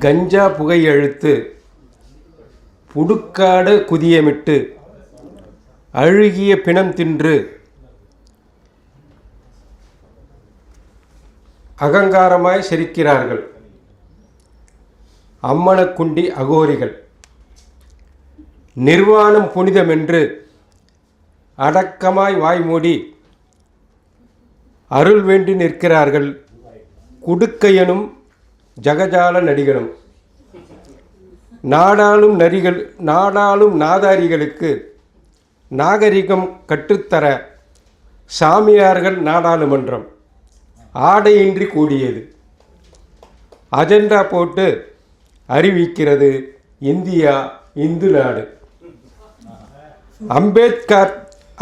கஞ்சா புகையழுத்து புடுக்காடு குதியமிட்டு அழுகிய பிணம் தின்று அகங்காரமாய் சிரிக்கிறார்கள் அம்மணக்குண்டி அகோரிகள். நிர்வாணம் புனிதமென்று அடக்கமாய் வாய்மூடி அருள் வேண்டி நிற்கிறார்கள் குடுக்கையனும் ஜகஜால நடிகனும். நாடாளும் நாதாரிகளுக்கு நாகரிகம் கற்றுத்தர சாமியார்கள் நாடாளுமன்றம் ஆடையின்றி கூடியது. அஜெண்டா போட்டு அறிவிக்கிறது இந்தியா இந்து நாடு. அம்பேத்கர்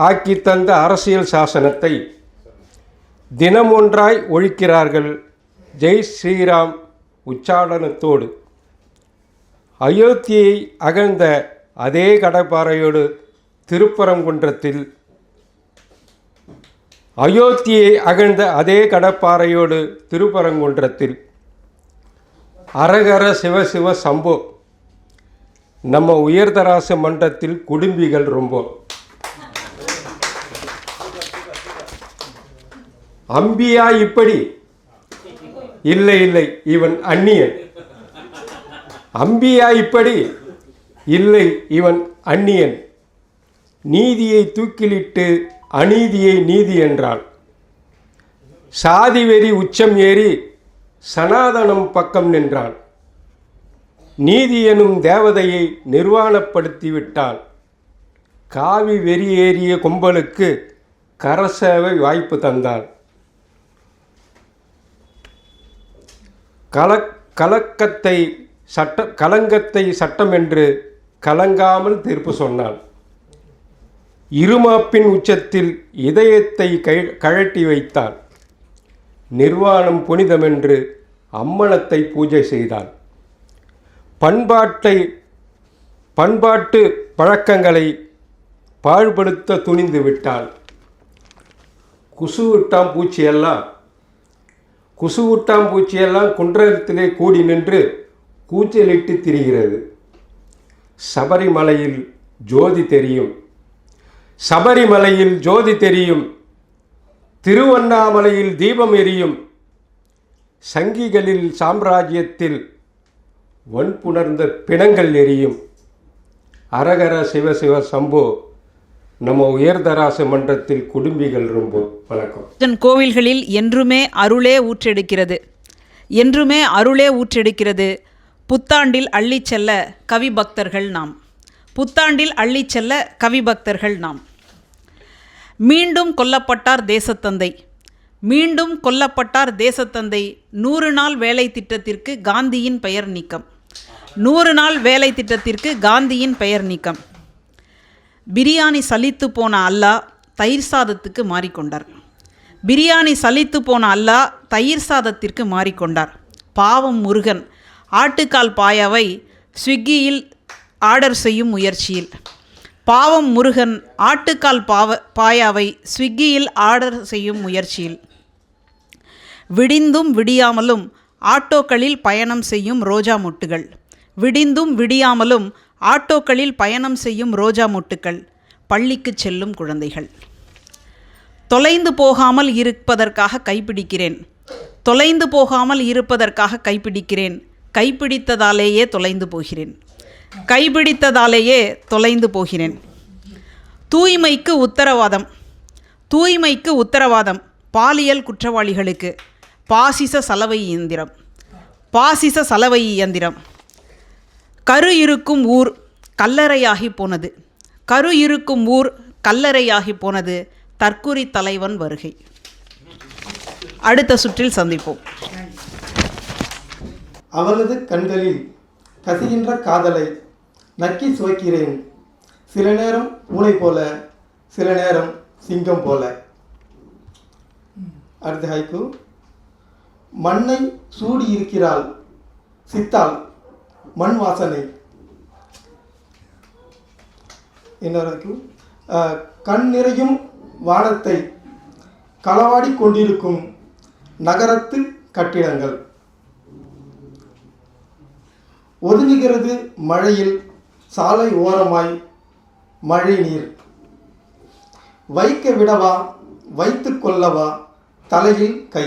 ஆக்கி தந்த அரசியல் சாசனத்தை தினமொன்றாய் ஒழிக்கிறார்கள் ஜெய் ஸ்ரீராம் உச்சாடனத்தோடு. அயோத்தியை அகழ்ந்த அதே கடப்பாறையோடு திருப்பரங்குன்றத்தில் அரகர சிவசிவ சம்போ. நம்ம உயர்தராச மன்றத்தில் குடும்பிகள் ரொம்ப. அம்பியா இப்படி இல்லை இல்லை இவன் அந்நியன். அம்பியா இப்படி இல்லை இவன் அந்நியன். நீதியை தூக்கிலிட்டு அநீதியை நீதி என்றாள். சாதி வெறி உச்சம் ஏறி சனாதனம் பக்கம் நின்றான். நீதி எனும் தேவதையை நிர்வாணப்படுத்திவிட்டான். காவி வெறியேறிய கும்பலுக்கு கரசேவை வாய்ப்பு தந்தான். கலங்கத்தை சட்டம் என்று கலங்காமல் தீர்ப்பு சொன்னான். இருமாப்பின் உச்சத்தில் இதயத்தை கழட்டி வைத்தான். நிர்வாணம் புனிதமென்று அம்மணத்தை பூஜை செய்தான். பண்பாட்டு பழக்கங்களை பாழ்படுத்த துணிந்து விட்டான். குசுவிட்டாம் பூச்சியெல்லாம் குன்றத்திலே கூடி நின்று கூச்சலிட்டு திரிகிறது. சபரிமலையில் ஜோதி தெரியும். திருவண்ணாமலையில் தீபம் எரியும். சங்கிகளில் சாம்ராஜ்யத்தில் வன்புணர்ந்த பிணங்கள் எரியும். அரகர சிவசிவ சம்போ. நம்ம உயர்தராச மன்றத்தில் குடும்பிகள் ரொம்ப. வணக்கம். கோவில்களில் என்றுமே அருளே ஊற்றெடுக்கிறது. புத்தாண்டில் அள்ளிச் செல்ல கவிபக்தர்கள் நாம். மீண்டும் கொல்லப்பட்டார் தேசத்தந்தை. 100 நாள் வேலை திட்டத்திற்கு காந்தியின் பெயர் நீக்கம். பிரியாணி சலித்து போன அல்லாஹ் தயிர் சாதத்திற்கு மாறிக்கொண்டார். பாவம் முருகன் ஆட்டுக்கால் பாயாவை ஸ்விக்கியில் ஆர்டர் செய்யும் முயற்சியில் விடிந்தும் விடியாமலும் ஆட்டோக்களில் பயணம் செய்யும் ரோஜா மொட்டுகள். பள்ளிக்கு செல்லும் குழந்தைகள். தொலைந்து போகாமல் இருப்பதற்காக கைப்பிடிக்கிறேன். கைப்பிடித்ததாலேயே தொலைந்து போகிறேன். தூய்மைக்கு உத்தரவாதம். பாலியல் குற்றவாளிகளுக்கு பாசிச சலவை இயந்திரம். கரு இருக்கும் ஊர் கல்லறையாகி போனது. தற்குறி தலைவன் வருகை. அடுத்த சுற்றில் சந்திப்போம். அவளது கண்களில் கசிகின்ற காதலை நக்கி சுவைக்கிறேன். சில நேரம் பூனை போல, சில நேரம் சிங்கம் போல. அடுத்த ஹைக்கு. மண்ணை சூடி இருக்கிறாள் சித்தாள் மண் வாசனை. இன்னொரு கண் நிறையும் வானத்தை களவாடி கொண்டிருக்கும் நகரத்து கட்டிடங்கள். ஒதுங்குகிறது மழையில் சாலை ஓரமாய் மழை நீர். வைக்க விடவா வைத்து கொள்ளவா தலையில் கை.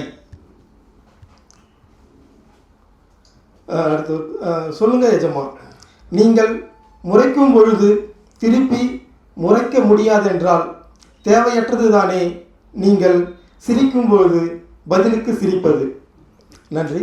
அடுத்து சொல்லுங்க எஜமா, நீங்கள் முறைக்கும் பொழுது திருப்பி முறைக்க முடியாதென்றால் தேவையற்றது தானே நீங்கள் சிரிக்கும் பொழுது பதிலுக்கு சிரிப்பது. நன்றி.